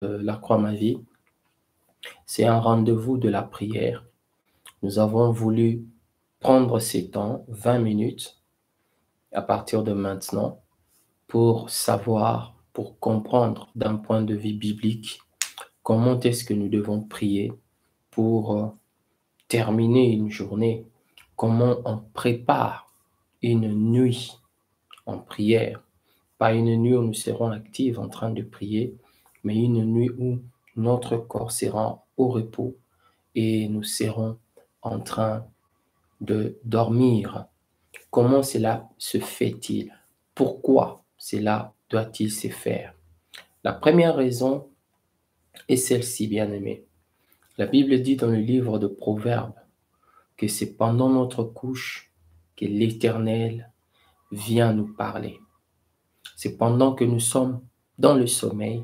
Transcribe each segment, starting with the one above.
La Croix Ma Vie, c'est un rendez-vous de la prière. Nous avons voulu prendre ces temps, 20 minutes, à partir de maintenant, pour savoir, pour comprendre d'un point de vue biblique, comment est-ce que nous devons prier pour terminer une journée, comment on prépare une nuit en prière. Pas une nuit où nous serons actifs en train de prier, mais une nuit où notre corps sera au repos et nous serons en train de dormir. Comment cela se fait-il? Pourquoi cela doit-il se faire? La première raison est celle-ci, bien-aimée. La Bible dit dans le livre de Proverbes que c'est pendant notre couche que l'Éternel vient nous parler. C'est pendant que nous sommes dans le sommeil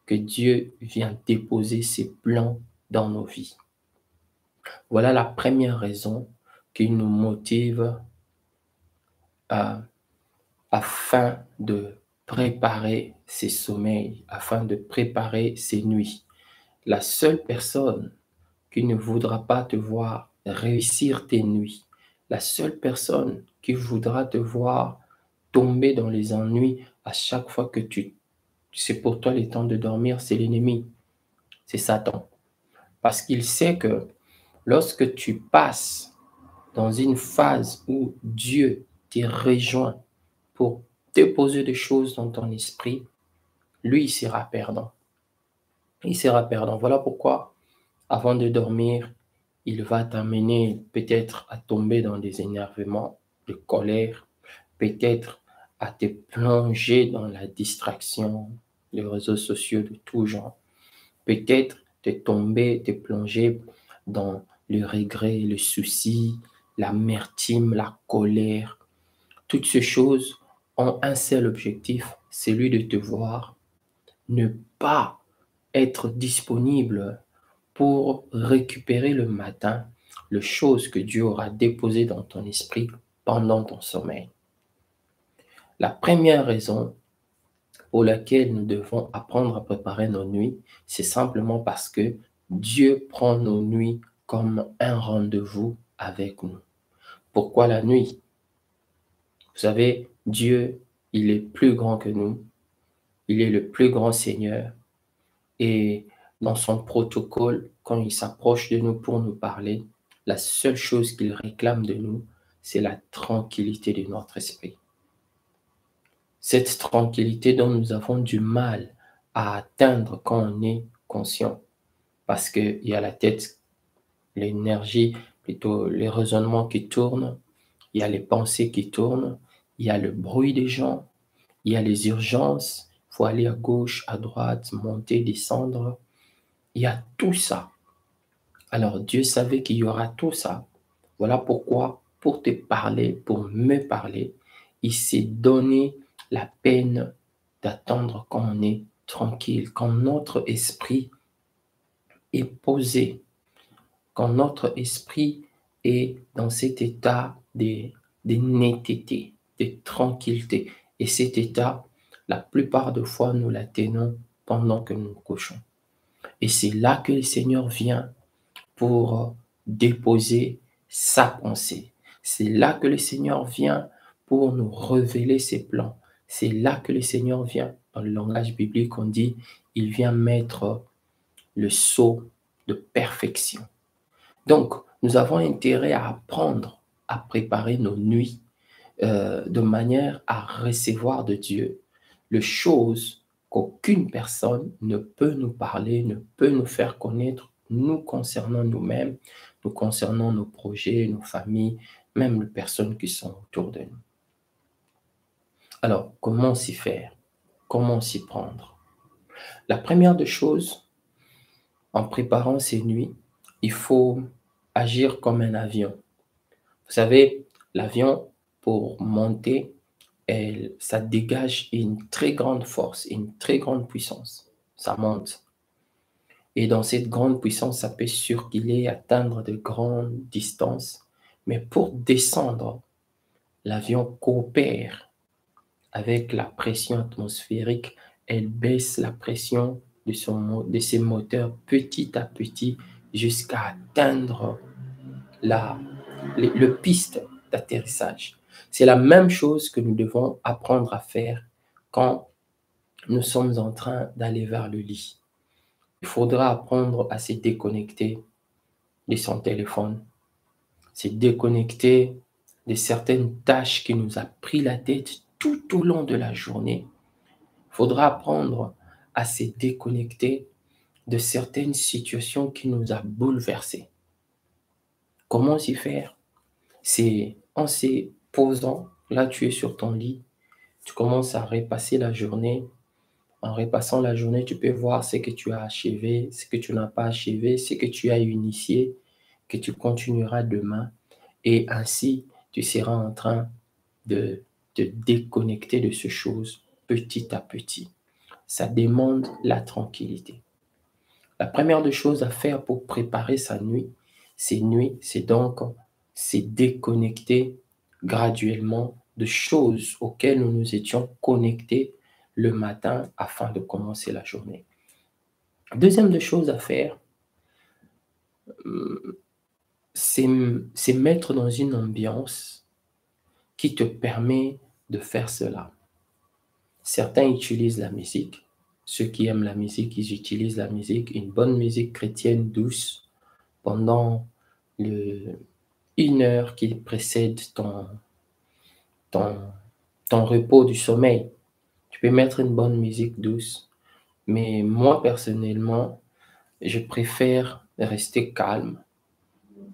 que Dieu vient déposer ses plans dans nos vies. Voilà la première raison qui nous motive afin de préparer ces sommeils, afin de préparer ces nuits. La seule personne qui ne voudra pas te voir réussir tes nuits, la seule personne qui voudra te voir tomber dans les ennuis à chaque fois que c'est pour toi le temps de dormir, c'est l'ennemi, c'est Satan. Parce qu'il sait que lorsque tu passes dans une phase où Dieu te rejoint pour déposer des choses dans ton esprit, lui, il sera perdant. Il sera perdant. Voilà pourquoi, avant de dormir, il va t'amener peut-être à tomber dans des énervements, de colère, peut-être à te plonger dans la distraction, les réseaux sociaux de tout genre, peut-être te plonger dans le regret, le souci, l'amertume, la colère. Toutes ces choses ont un seul objectif, celui de te voir ne pas être disponible pour récupérer le matin les choses que Dieu aura déposées dans ton esprit pendant ton sommeil. La première raison pour laquelle nous devons apprendre à préparer nos nuits, c'est simplement parce que Dieu prend nos nuits comme un rendez-vous avec nous. Pourquoi la nuit? Vous savez, Dieu, il est plus grand que nous. Il est le plus grand Seigneur. Et dans son protocole, quand il s'approche de nous pour nous parler, la seule chose qu'il réclame de nous, c'est la tranquillité de notre esprit. Cette tranquillité dont nous avons du mal à atteindre quand on est conscient. Parce qu'il y a la tête, l'énergie, plutôt les raisonnements qui tournent, il y a les pensées qui tournent, il y a le bruit des gens, il y a les urgences, il faut aller à gauche, à droite, monter, descendre. Il y a tout ça. Alors Dieu savait qu'il y aura tout ça. Voilà pourquoi, pour te parler, pour me parler, il s'est donné la peine d'attendre quand on est tranquille, quand notre esprit est posé, quand notre esprit est dans cet état de netteté, de tranquillité. Et cet état, la plupart des fois, nous l'atteignons pendant que nous nous couchons. Et c'est là que le Seigneur vient pour déposer sa pensée. C'est là que le Seigneur vient pour nous révéler ses plans. C'est là que le Seigneur vient. Dans le langage biblique, on dit, il vient mettre le sceau de perfection. Donc, nous avons intérêt à apprendre à préparer nos nuits de manière à recevoir de Dieu les choses qu'aucune personne ne peut nous parler, ne peut nous faire connaître, nous concernant nous-mêmes, nous concernant nos projets, nos familles, même les personnes qui sont autour de nous. Alors, comment s'y faire? Comment s'y prendre? La première des choses, en préparant ces nuits, il faut agir comme un avion. Vous savez, l'avion, pour monter, ça dégage une très grande force, une très grande puissance. Ça monte. Et dans cette grande puissance, ça peut circuler, atteindre de grandes distances. Mais pour descendre, l'avion coopère avec la pression atmosphérique. Elle baisse la pression de ses moteurs petit à petit jusqu'à atteindre le piste d'atterrissage. C'est la même chose que nous devons apprendre à faire quand nous sommes en train d'aller vers le lit. Il faudra apprendre à se déconnecter de son téléphone, se déconnecter de certaines tâches qui nous a pris la tête tout au long de la journée. Il faudra apprendre à se déconnecter de certaines situations qui nous a bouleversés. Comment s'y faire? C'est en se posant, là tu es sur ton lit, tu commences à repasser la journée. En repassant la journée, tu peux voir ce que tu as achevé, ce que tu n'as pas achevé, ce que tu as initié, que tu continueras demain. Et ainsi, tu seras en train de te déconnecter de ces choses petit à petit. Ça demande la tranquillité. La première des choses à faire pour préparer sa nuit, c'est donc se déconnecter graduellement de choses auxquelles nous nous étions connectés le matin afin de commencer la journée. Deuxième des choses à faire, c'est mettre dans une ambiance qui te permet de faire cela. Certains utilisent la musique. Ceux qui aiment la musique, ils utilisent la musique, une bonne musique chrétienne douce pendant une heure qui précède ton, ton repos du sommeil. Tu peux mettre une bonne musique douce. Mais moi, personnellement, je préfère rester calme.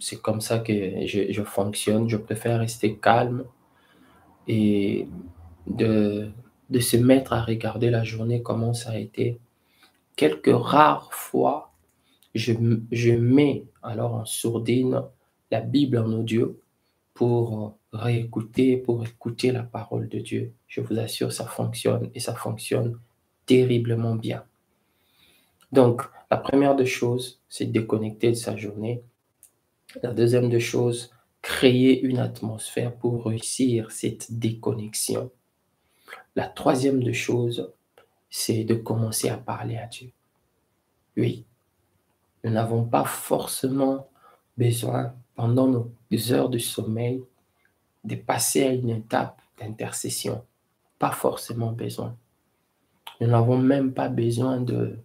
C'est comme ça que je fonctionne. Je préfère rester calme et de, de se mettre à regarder la journée, comment ça a été. Quelques rares fois, je mets alors en sourdine la Bible en audio pour réécouter, pour écouter la parole de Dieu. Je vous assure, ça fonctionne et ça fonctionne terriblement bien. Donc, la première des choses, c'est déconnecter de sa journée. La deuxième des choses, créer une atmosphère pour réussir cette déconnexion. La troisième des choses, c'est de commencer à parler à Dieu. Oui, nous n'avons pas forcément besoin, pendant nos heures de sommeil, de passer à une étape d'intercession. Pas forcément besoin. Nous n'avons même pas besoin de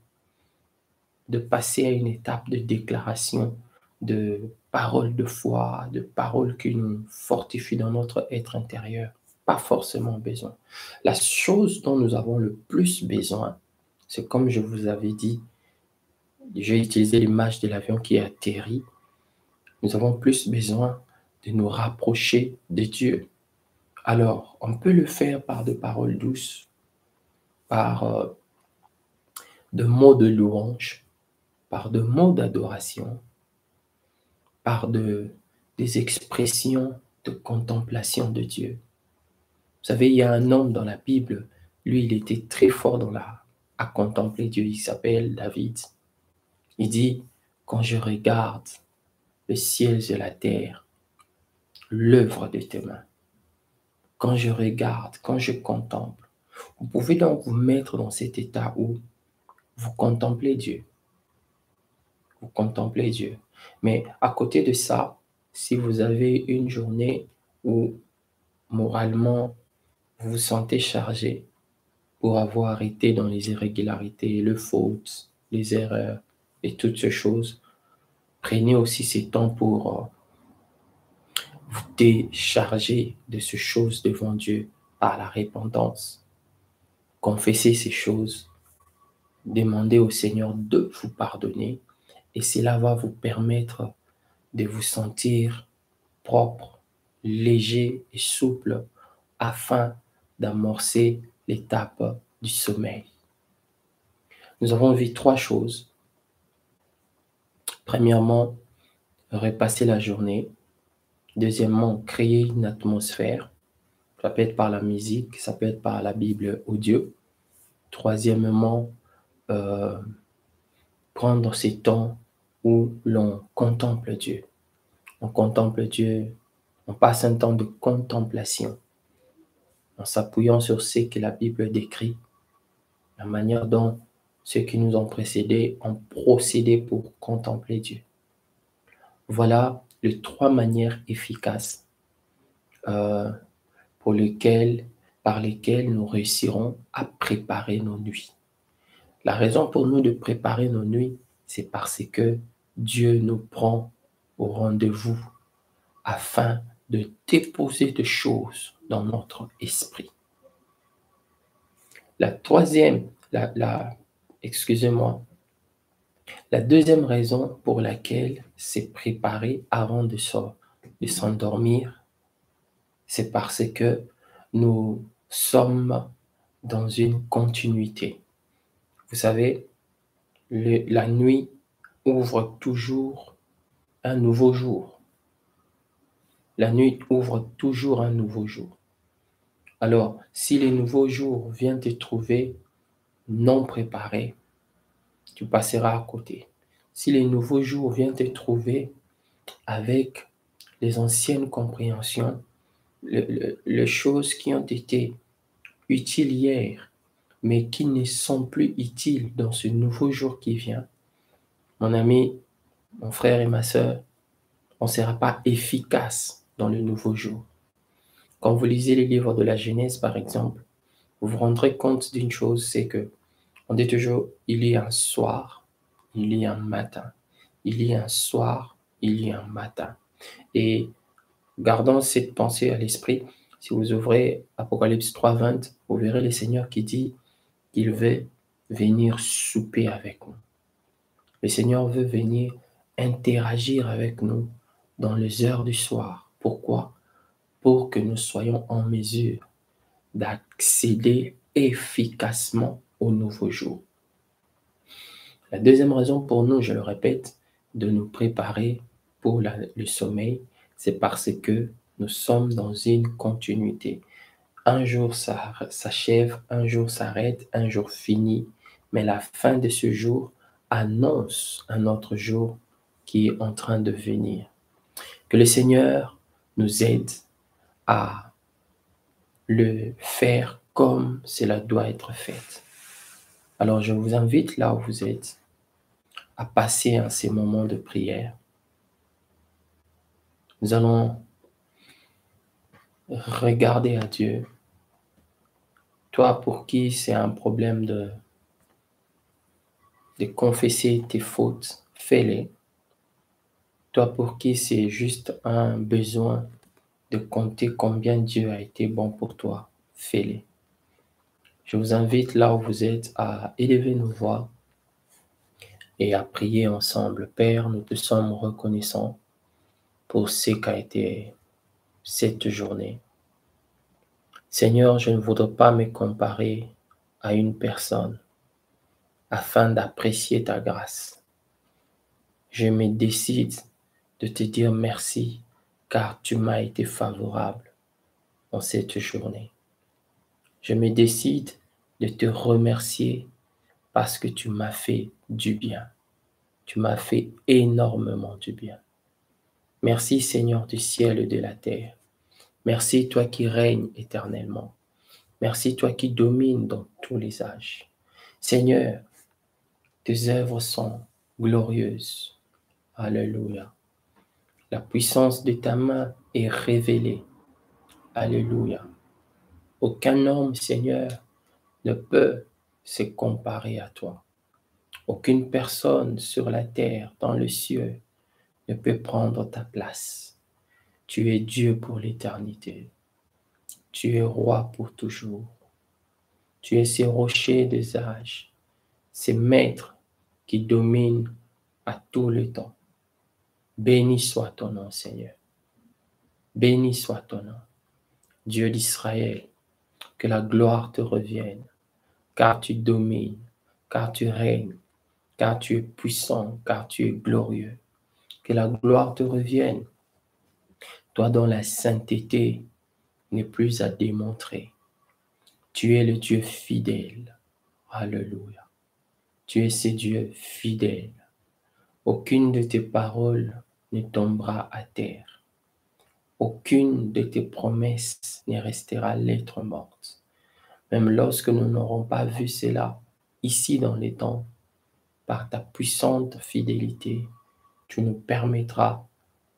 passer à une étape de déclaration, de paroles de foi, de paroles qui nous fortifient dans notre être intérieur. Pas forcément besoin. La chose dont nous avons le plus besoin, c'est comme je vous avais dit, j'ai utilisé l'image de l'avion qui atterrit. Nous avons plus besoin de nous rapprocher de Dieu. Alors, on peut le faire par de paroles douces, par de mots de louange, par de mots d'adoration, par des expressions de contemplation de Dieu. Vous savez, il y a un homme dans la Bible, lui, il était très fort à contempler Dieu. Il s'appelle David. Il dit, quand je regarde le ciel et la terre, l'œuvre de tes mains, quand je regarde, quand je contemple, vous pouvez donc vous mettre dans cet état où vous contemplez Dieu. Vous contemplez Dieu. Mais à côté de ça, si vous avez une journée où moralement vous vous sentez chargé pour avoir été dans les irrégularités, les fautes, les erreurs et toutes ces choses, prenez aussi ces temps pour vous décharger de ces choses devant Dieu par la repentance. Confessez ces choses, demandez au Seigneur de vous pardonner et cela va vous permettre de vous sentir propre, léger et souple afin d'amorcer l'étape du sommeil. Nous avons vu trois choses. Premièrement, repasser la journée. Deuxièmement, créer une atmosphère. Ça peut être par la musique, ça peut être par la Bible audio. Troisièmement, prendre ces temps où l'on contemple Dieu. On contemple Dieu, on passe un temps de contemplation en s'appuyant sur ce que la Bible décrit, la manière dont ceux qui nous ont précédés ont procédé pour contempler Dieu. Voilà les 3 manières efficaces euh, par lesquelles nous réussirons à préparer nos nuits. La raison pour nous de préparer nos nuits, c'est parce que Dieu nous prend au rendez-vous afin de déposer des choses dans notre esprit. La troisième, excusez-moi, la deuxième raison pour laquelle c'est préparer avant de s'endormir, c'est parce que nous sommes dans une continuité. Vous savez, la nuit ouvre toujours un nouveau jour. La nuit ouvre toujours un nouveau jour. Alors, si le nouveau jour vient te trouver non préparé, tu passeras à côté. Si le nouveau jour vient te trouver avec les anciennes compréhensions, les choses qui ont été utiles hier, mais qui ne sont plus utiles dans ce nouveau jour qui vient, mon ami, mon frère et ma sœur, on ne sera pas efficace dans le nouveau jour. Quand vous lisez les livres de la Genèse, par exemple, vous vous rendrez compte d'une chose, c'est que on dit toujours, il y a un soir, il y a un matin. Il y a un soir, il y a un matin. Et gardons cette pensée à l'esprit. Si vous ouvrez Apocalypse 3:20, vous verrez le Seigneur qui dit qu'il veut venir souper avec nous. Le Seigneur veut venir interagir avec nous dans les heures du soir. Pourquoi? Pour que nous soyons en mesure d'accéder efficacement au nouveau jour. La deuxième raison pour nous, je le répète, de nous préparer pour le sommeil, c'est parce que nous sommes dans une continuité. Un jour ça s'achève, un jour s'arrête, un jour finit, mais la fin de ce jour annonce un autre jour qui est en train de venir. Que le Seigneur nous aide à le faire comme cela doit être fait. Alors je vous invite là où vous êtes à passer à ces moments de prière. Nous allons regarder à Dieu. Toi pour qui c'est un problème de confesser tes fautes, fais-les. Toi pour qui c'est juste un besoin de compter combien Dieu a été bon pour toi, fais-les. Je vous invite là où vous êtes à élever nos voix et à prier ensemble. Père, nous te sommes reconnaissants pour ce qu'a été cette journée. Seigneur, je ne voudrais pas me comparer à une personne afin d'apprécier ta grâce. Je me décide de te dire merci car tu m'as été favorable en cette journée. Je me décide de te remercier parce que tu m'as fait du bien. Tu m'as fait énormément du bien. Merci Seigneur du ciel et de la terre. Merci toi qui règnes éternellement. Merci toi qui domines dans tous les âges. Seigneur, tes œuvres sont glorieuses. Alléluia. La puissance de ta main est révélée. Alléluia. Aucun homme, Seigneur, ne peut se comparer à toi. Aucune personne sur la terre, dans le ciel, ne peut prendre ta place. Tu es Dieu pour l'éternité. Tu es roi pour toujours. Tu es ces rochers des âges, ces maîtres qui dominent à tout le temps. Béni soit ton nom, Seigneur. Béni soit ton nom. Dieu d'Israël, que la gloire te revienne, car tu domines, car tu règnes, car tu es puissant, car tu es glorieux. Que la gloire te revienne, toi dont la sainteté n'est plus à démontrer. Tu es le Dieu fidèle. Alléluia. Tu es ce Dieu fidèle. Aucune de tes paroles ne tombera à terre. Aucune de tes promesses ne restera lettre morte. Même lorsque nous n'aurons pas vu cela, ici dans les temps, par ta puissante fidélité, tu nous permettras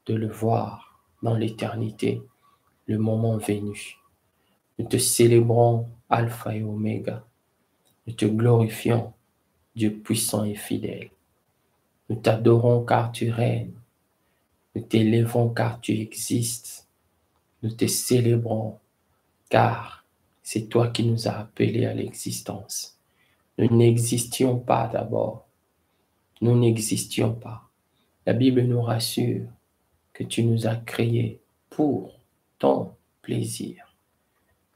de le voir dans l'éternité, le moment venu. Nous te célébrons, Alpha et Oméga. Nous te glorifions, Dieu puissant et fidèle. Nous t'adorons car tu règnes. Nous t'élèvons car tu existes. Nous te célébrons car c'est toi qui nous as appelés à l'existence. Nous n'existions pas d'abord. Nous n'existions pas. La Bible nous rassure que tu nous as créés pour ton plaisir.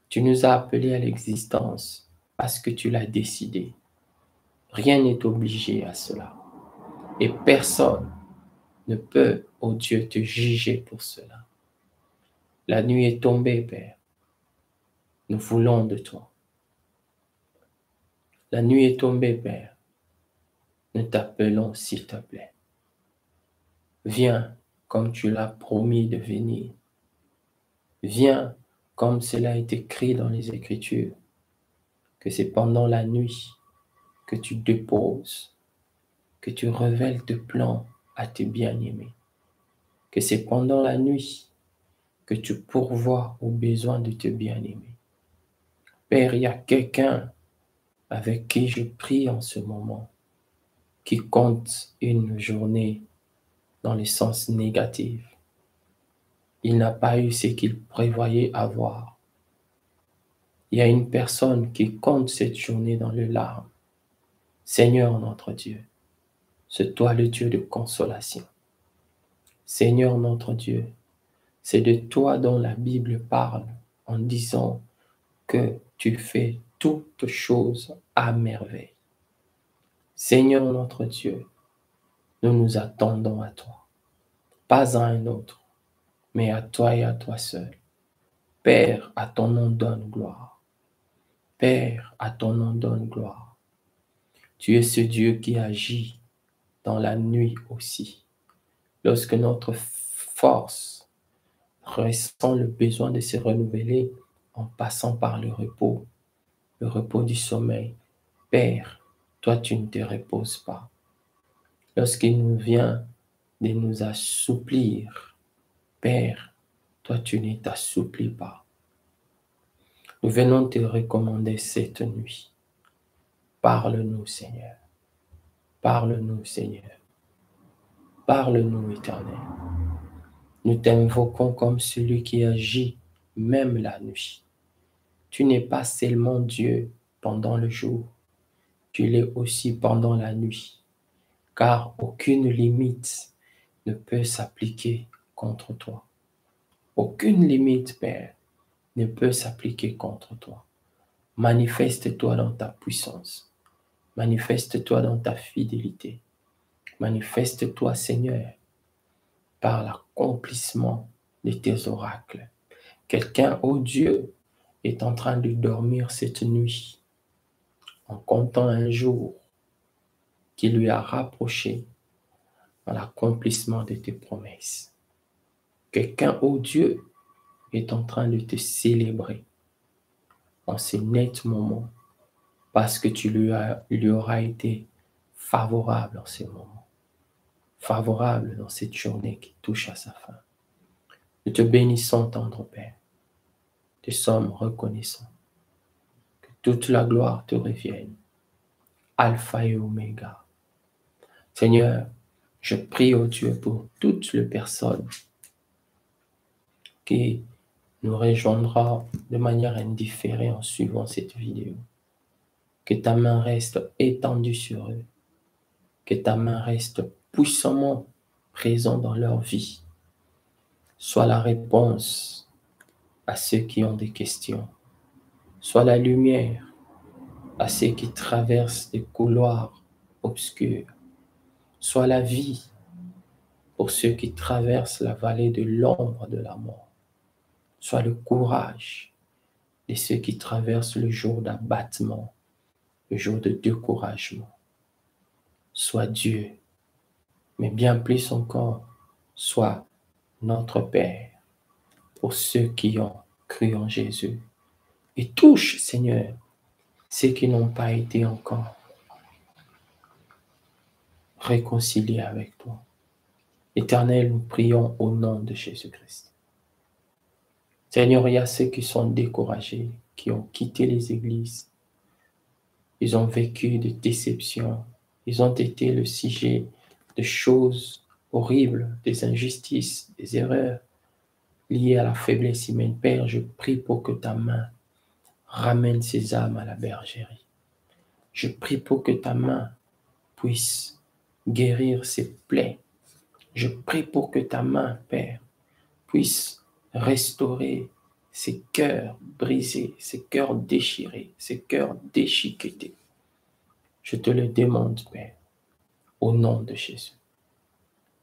Tu nous as appelés à l'existence parce que tu l'as décidé. Rien n'est obligé à cela. Et personne ne peut, oh Dieu, te juger pour cela. La nuit est tombée, Père. Nous voulons de toi. La nuit est tombée, Père. Nous t'appelons, s'il te plaît. Viens comme tu l'as promis de venir. Viens comme cela est écrit dans les Écritures, que c'est pendant la nuit que tu déposes, que tu révèles tes plans à tes bien-aimés, que c'est pendant la nuit que tu pourvois aux besoins de tes bien-aimés. Père, il y a quelqu'un avec qui je prie en ce moment, qui compte une journée dans le sens négatif. Il n'a pas eu ce qu'il prévoyait avoir. Il y a une personne qui compte cette journée dans le larmes. Seigneur notre Dieu, c'est toi le Dieu de consolation. Seigneur notre Dieu, c'est de toi dont la Bible parle en disant que tu fais toutes choses à merveille. Seigneur notre Dieu, nous nous attendons à toi, pas à un autre, mais à toi et à toi seul. Père, à ton nom donne gloire. Père, à ton nom donne gloire. Tu es ce Dieu qui agit dans la nuit aussi. Lorsque notre force ressent le besoin de se renouveler en passant par le repos du sommeil. Père, toi tu ne te reposes pas. Lorsqu'il nous vient de nous assouplir, Père, toi tu ne t'assouplis pas. Nous venons te recommander cette nuit. Parle-nous, Seigneur. Parle-nous, Seigneur. Parle-nous, Éternel. Nous t'invoquons comme celui qui agit même la nuit. Tu n'es pas seulement Dieu pendant le jour, tu l'es aussi pendant la nuit, car aucune limite ne peut s'appliquer contre toi. Aucune limite, Père, ne peut s'appliquer contre toi. Manifeste-toi dans ta puissance. Manifeste-toi dans ta fidélité. Manifeste-toi, Seigneur, par l'accomplissement de tes oracles. Quelqu'un, oh Dieu, est en train de dormir cette nuit en comptant un jour qui lui a rapproché dans l'accomplissement de tes promesses. Quelqu'un, oh Dieu, est en train de te célébrer en ces nets moments parce que tu lui auras été favorable en ces moments, favorable dans cette journée qui touche à sa fin. Nous te bénissons, tendre Père. Te sommes reconnaissants. Que toute la gloire te revienne. Alpha et Oméga. Seigneur, je prie, oh Dieu, pour toutes les personnes qui nous rejoindra de manière indifférée en suivant cette vidéo. Que ta main reste étendue sur eux. Que ta main reste puissamment présente dans leur vie. Sois la réponse à ceux qui ont des questions. Sois la lumière à ceux qui traversent des couloirs obscurs. Sois la vie pour ceux qui traversent la vallée de l'ombre de la mort. Sois le courage de ceux qui traversent le jour d'abattement, le jour de découragement. Sois Dieu, mais bien plus encore, sois notre Père pour ceux qui ont cru en Jésus. Et touche, Seigneur, ceux qui n'ont pas été encore réconcilier avec toi. Éternel, nous prions au nom de Jésus-Christ. Seigneur, il y a ceux qui sont découragés, qui ont quitté les églises. Ils ont vécu des déceptions. Ils ont été le sujet de choses horribles, des injustices, des erreurs liées à la faiblesse humaine. Père, je prie pour que ta main ramène ces âmes à la bergerie. Je prie pour que ta main puisse guérir ces plaies. Je prie pour que ta main, Père, puisse restaurer ces cœurs brisés, ces cœurs déchirés, ces cœurs déchiquetés. Je te le demande, Père, au nom de Jésus.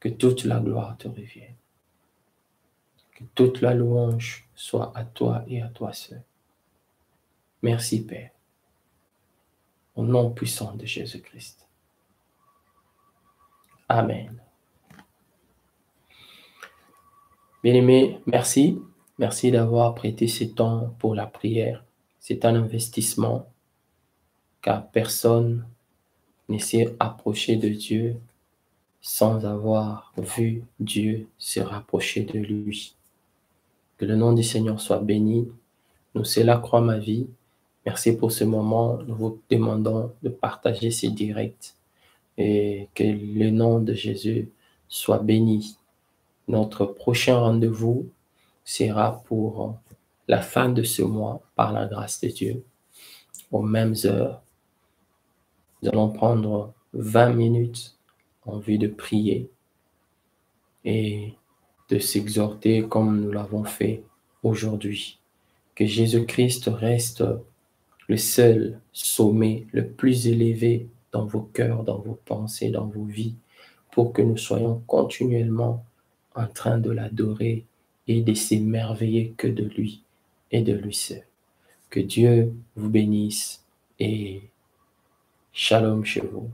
Que toute la gloire te revienne. Que toute la louange soit à toi et à toi seul. Merci, Père, au nom puissant de Jésus-Christ. Amen. Bien-aimés, merci. Merci d'avoir prêté ce temps pour la prière. C'est un investissement, car personne ne s'est approché de Dieu sans avoir vu Dieu se rapprocher de lui. Que le nom du Seigneur soit béni. Nous, c'est la croix ma vie. Merci pour ce moment. Nous vous demandons de partager ces directs et que le nom de Jésus soit béni. Notre prochain rendez-vous sera pour la fin de ce mois, par la grâce de Dieu, aux mêmes heures. Nous allons prendre 20 minutes en vue de prier et de s'exhorter comme nous l'avons fait aujourd'hui. Que Jésus-Christ reste le seul sommet, le plus élevé dans vos cœurs, dans vos pensées, dans vos vies, pour que nous soyons continuellement en train de l'adorer et de s'émerveiller que de lui et de lui seul. Que Dieu vous bénisse et shalom chez vous.